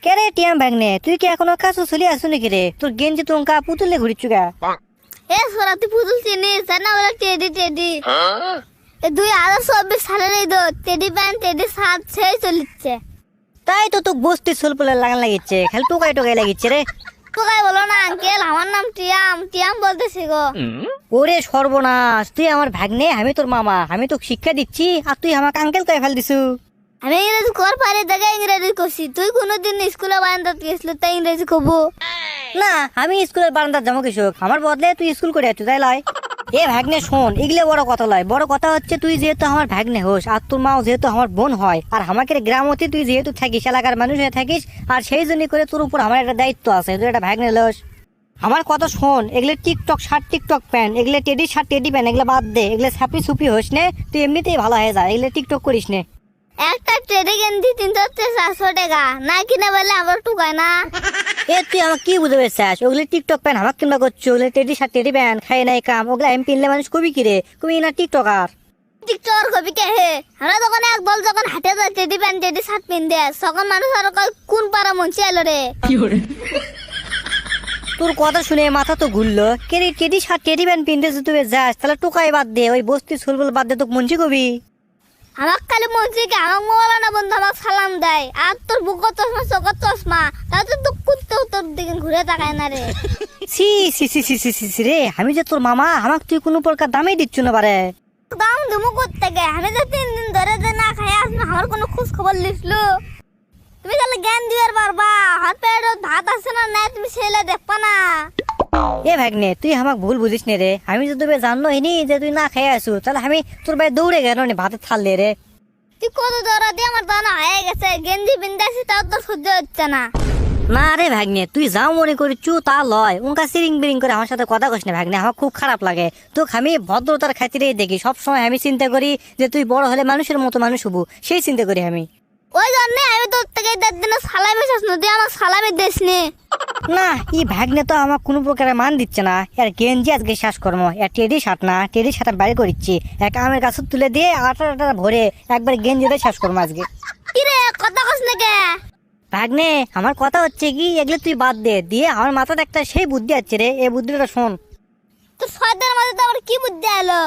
কে রে টিয়াম ভাগ্নে, তুই কি এখনো কাছে চলে আসু নাকি রে? তোর গেঞ্জি তোঙ্কা পুতুলে ঘুরিচ্ছু গা। এ সোরা তুই পুতুল চিনিস জানা বলে টেডি এ 2024 সালের এই তো টেডি প্যান্ট টেডি শার্ট সেই চলিচ্ছে। তাই তো তোকে বসতে সোলপলে লাগান লাগিচ্ছে, খালি টোকাই টোকাই লাগিচ্ছে রে। তোকে বলো না আঙ্কেল, আমার নাম টিয়াম, টিয়াম বলতেছি গো। ওরে সর্বনাশ, তুই আমার ভাগ্নে, আমি তোর মামা, আমি তোকে শিক্ষা দিচ্ছি আর তুই আমাকে আঙ্কেল কয়ে ফেল দিছু। আমি ইংরেজি কর পারি দেখে ইংরেজি কষি, তুই কোনোদিন স্কুলে বারান্দাত গেছিল তাই ইংরেজি কব না, আমি স্কুলের বারান্দার যাবো কৃষক, আমার বদলে তুই স্কুল করে আছো তাই লয়। এ ভাগ্নে শোন, এগুলো বড় কথা লয়, বড় কথা হচ্ছে তুই যেহেতু আমার ভাগ্নে হোস আর তোর মাও যেহেতু আমার বোন হয়, আর আমাকে গ্রামতে তুই যেহেতু থাকিস, এলাকার মানুষ হয়ে থাকিস, আর সেই জন্য করে তোর উপর আমার একটা দায়িত্ব আছে, তুই একটা ভাগ্নে লোস। আমার কথা শোন, এগুলো টিকটক শার্ট টিকটক প্যান্ট, এগুলো টেডি শার্ট টেডি প্যান্ট, এগুলো বাদ দে, এগুলো ছাপি সুপি হোস নে, তুই এমনিতেই ভালো হয়ে যা, এগুলো টিকটক করিস নে। একটা টেডি গেঞ্জি 300-400 টাকা না কিনে বলে আবার টুকায় না। এ তুই আমাকে কি বুঝে পেয়েছিস? ওগুলো টিকটক প্যান্ট আমাকে কিংবা করছো, ওগুলো টেডি শার্ট টেডি প্যান্ট খাই নাই কাম, ওগুলো আমি পিনলে মানুষ কবি কিরে, কবি না টিকটকার। টিকটক কবি কে হে? আমরা তখন এক দল যখন হাটে যায় টেডি প্যান্ট টেডি শার্ট পিনতে, তখন মানুষ আর কয় কোন পাড়া মঞ্চে এলো রে। তোর কথা শুনে মাথা তো ঘুরলো, কে রে টেডি শার্ট টেডি প্যান্ট পিনতে তুই যাস, তাহলে টোকাই বাদ দে, ওই বস্তি সুলবুল বাদ দে, তোকে মঞ্চে কবি। আমার খালি মসজিদকে আমার মৌলানা বন্ধু আমাকে সালাম দেয়, আর তোর বুকর চশমা চোখের চশমা, তাতে তো কুত্তে তোর দিকে ঘুরে তাকায় না রে। C C C C C C C রে, আমি যে তোর মামা, আমাকে তুই কোনো প্রকার দামই দিচ্ছ না পারে। দাম ধুমু করতে গে, আমি যে 3 দিন ধরে যে না খাই আসবো, আমার কোনো খোঁজ খবর লিখলো। তুমি তাহলে জ্ঞান দিবার পারবা, হাত পেট ভাত আছে না নাই তুমি সেলে দেখবা না। এ ভাগ্নে, তুই আমাকে ভুল বুঝিস নে রে, আমি যদি তোকে জানলো হইনি যে তুই না খেয়ে আসু, তাহলে আমি তোর ভাই দৌড়ে গেল নি ভাতে থাললে রে। তুই কত দৌড়া দিয়ে আমার দানা হয়ে গেছে, গেঞ্জি বিন্দাসি তাও তো সহ্য হচ্ছে না। না রে ভাগ্নে, তুই যাও মনে করিচ্ছু তা লয়, উনকা সিরিং বিরিং করে আমার সাথে কথা কইস না ভাগ্নে, আমার খুব খারাপ লাগে। তোকে আমি ভদ্রতার খাতিরেই দেখি, সবসময় আমি চিন্তা করি যে তুই বড় হলে মানুষের মতো মানুষ হবো, সেই চিন্তা করি আমি। ওই জন্য আমি তোর থেকে 10 দিনে সালামি শেষ নদী আমার সালামি দেশ নে। না, ই ভাগ্নে তো আমার কোনো প্রকারে মান দিচ্ছে না, এর গেঞ্জি আজকে শেষ করবো, এর টেডি শার্ট না, টেডি শার্ট বাইরে করিচ্ছি, এক আমের গাছ তুলে দিয়ে আটা আটা ভরে একবার গেঞ্জিটা শেষ করবো আজকে। কি রে কথা কস না কে? ভাগ্নে, আমার কথা হচ্ছে কি, এগুলো তুই বাদ দে, দিয়ে আমার মাথাতে একটা সেই বুদ্ধি আছে রে, এই বুদ্ধিটা শোন। তোর সয়দের মাঝে তো আমার কি বুদ্ধি এলো?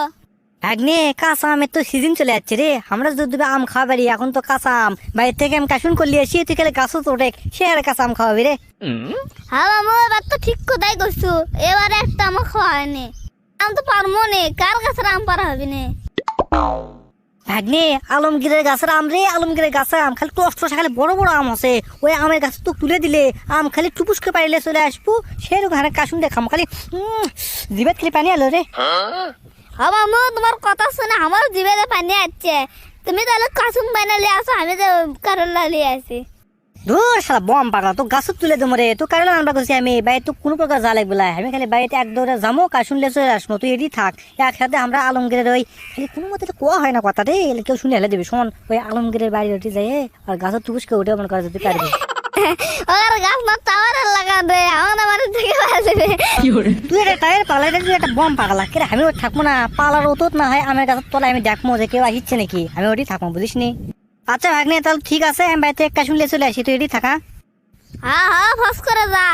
ভাগ্নে, কাঁচা আমের তো সিজন চলে যাচ্ছে রে, আমরা যদি আম খাওয়া পারি, এখন তো কাঁচা আম বাইরে থেকে আমি কাশুন করলি আসি, তুই খেলে গাছও তোটে, সে আর কাঁচা আম খাওয়াবি রে। হ্যাঁ মামু, এবার তো ঠিক কথাই করছু, এবারে একটা আমার খাওয়া হয়নি, আম তো পারবো নে, কার কাছে আম পারা হবে না। ভাগ্নে, আলমগীরের গাছের আম রে, আলমগীরের গাছের আম খালি কষ্ট, খালি বড় বড় আম আছে, ওই আমের গাছ তো তুলে দিলে আম খালি টুপুসকে পারিলে চলে আসবো, সেরকম হারে কাশুন দেখাম খালি জিবাত খালি পানি আলো রে। হ্যাঁ মামু, তোমার কথা শুনে আমার জিভে পানি আসছে, তুমি তাহলে কাসুম বানালে আসো, আমি তো কারলা লিয়ে আসি। ধুর শালা বম পাগলা, তো গাছ তুলে দেবো রে, তো কারণ আনবা করছি আমি, বাইরে তো কোনো প্রকার যা লাগবে না, আমি খালি বাইরে এক দৌড়ে যাবো, কাশুন লে চলে আসবো, তুই এটি থাক, একসাথে আমরা আলমগীরের ওই খালি কোনো মতে তো কোয়া হয় না কথা রে, কেউ শুনে হেলে দিবি, শোন ওই আলমগীরের বাড়ি ওটি যাই আর গাছের টুপুসকে উঠে মনে করে যদি পারবি। ওর গাছ না টাওয়ারে লাগান রে, আমার আমার থেকে আসবে। তুই একটা টায়ার পাগলা, তুই একটা বম পাগলা, কে আমি ওই থাকবো না, পালার ওত না হয় আমার গাছের তলায় আমি দেখবো যে কেউ আসছে নাকি, আমি ওটি থাকবো বুঝিস নি। আচ্ছা ভাগ্নে, তাহলে ঠিক আছে, আমি বাড়িতে একটা শুনলে চলে আসি, তুই এটি থাকা। হ্যাঁ হ্যাঁ, ফস করে যা।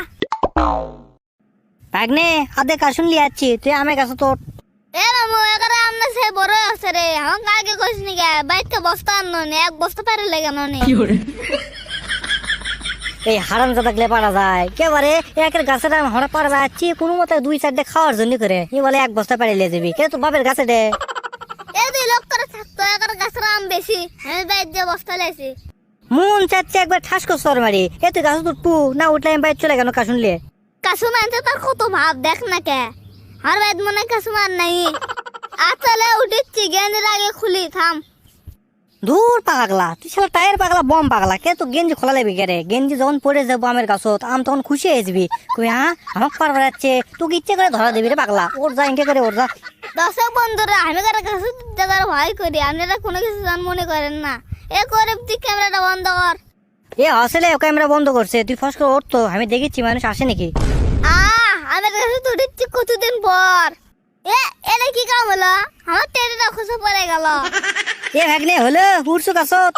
ভাগ্নে, আধে কাশুন লিয়ে যাচ্ছি, তুই আমার কাছে তোর। এ মামু, এবারে আমরা সে বড় আছে রে, আমাকে আগে কইস নি গে, বাইতে বস্তা আনো নে, এক বস্তা পারে লেগে নে। এই হারাম জাদা গেলে পারা যায় কেবারে, একের গাছের আম হরা পারা যাচ্ছি কোনো মতে 2-4 খাওয়ার জন্য করে, ই বলে এক বস্তা পারি লিয়ে যাবি, কে তো বাপের গাছে দে। এ 2 লোক করে থাকতো, একার গাছের আম বেশি, আমি বাইর দিয়ে বস্তা লেছি। মন চাচ্ছে একবার ঠাস করে সর মারি, এ তুই গাছ উঠবু না, উঠলে আমি বাইরে চলে গেল কাশুন লিয়ে। কাসু মানতে তার কত ভাব দেখ না কে, আর বাইদ মনে কাসু মান নাই। আচ্ছা লে উঠেছি, গেঞ্জির আগে খুলি থাম। দূর পাগলা, তুই শালা টায়ার পাগলা বম পাগলা, কে তো গেঞ্জি খোলা লাগবি কে রে, গেঞ্জি যখন পরে যাবো আমের গাছত, আম তখন খুশি হয়ে যাবি, কই হ্যাঁ আমাকে পারবার যাচ্ছে, তোকে ইচ্ছে করে ধরা দিবি রে পাগলা, ওর যা ইনকে করে ওর যা। দর্শক বন্ধুরা, আমি কারো কাছে দেখার ভয় করি, আপনারা কোনো কিছু জান মনে করেন না। এ করে তুই ক্যামেরাটা বন্ধ কর। এ আসলে ক্যামেরা বন্ধ করছে, তুই ফস করে ওর, তো আমি দেখেছি মানুষ আসে নাকি। আমার কাছে তো উঠেছি কতদিন পর। এটা কি কাম হলো, আমার টেরিটা খুঁজে পড়ে গেল। এ ভাগ্নে হলো উড়ছু গাছত,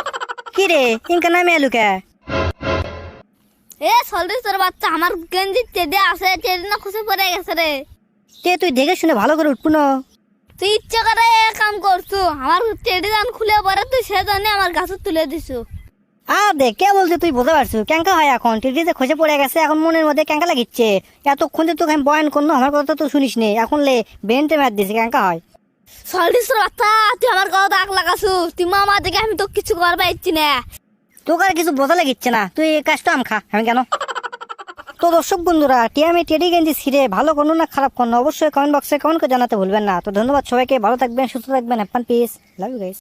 কি রে ইনকা নামে এলু কে? এ সলরি তোর বাচ্চা আমার গেঞ্জি টেডে আছে টেডে না খুশি পড়ে গেছে রে। তে তুই দেখে শুনে ভালো করে উঠবো না। তুই ইচ্ছে করে এ কাম করছু, আমার টেডি দান খুলে পরে তুই সেজন্য আমার গাছে তুলে দিছু। দেখ কে বলছে তুই বুঝতে পারছো ক্যাঙ্কা হয় এখন টিটি যে খসে পড়ে গেছে এখন মনের মধ্যে ক্যাঙ্কা লাগিচ্ছে। এতক্ষণ যে তোকে আমি বয়ান করলো আমার কথা তো শুনিস নি, এখন লে বেনতে ম্যাচ দিছে ক্যাঙ্কা হয়। সলরি তোর বাচ্চা তুই আমার কথা আগ লাগাছু, তুই মামা দেখে আমি তো কিছু করবা ইচ্ছি না। তোকে আর কিছু বোঝা লাগিচ্ছে না, তুই এই কাজটা আম খা আমি কেন। তো দর্শক বন্ধুরা আমি টেডি গেঞ্জি ছিঁড়ে ভালো কোনো না খারাপ কোনো অবশ্যই কমেন্ট বক্সে কমেন্ট করে জানাতে ভুলবেন না। তো ধন্যবাদ সবাইকে, ভালো থাকবেন সুস্থ থাকবেন, happy peace, love you guys.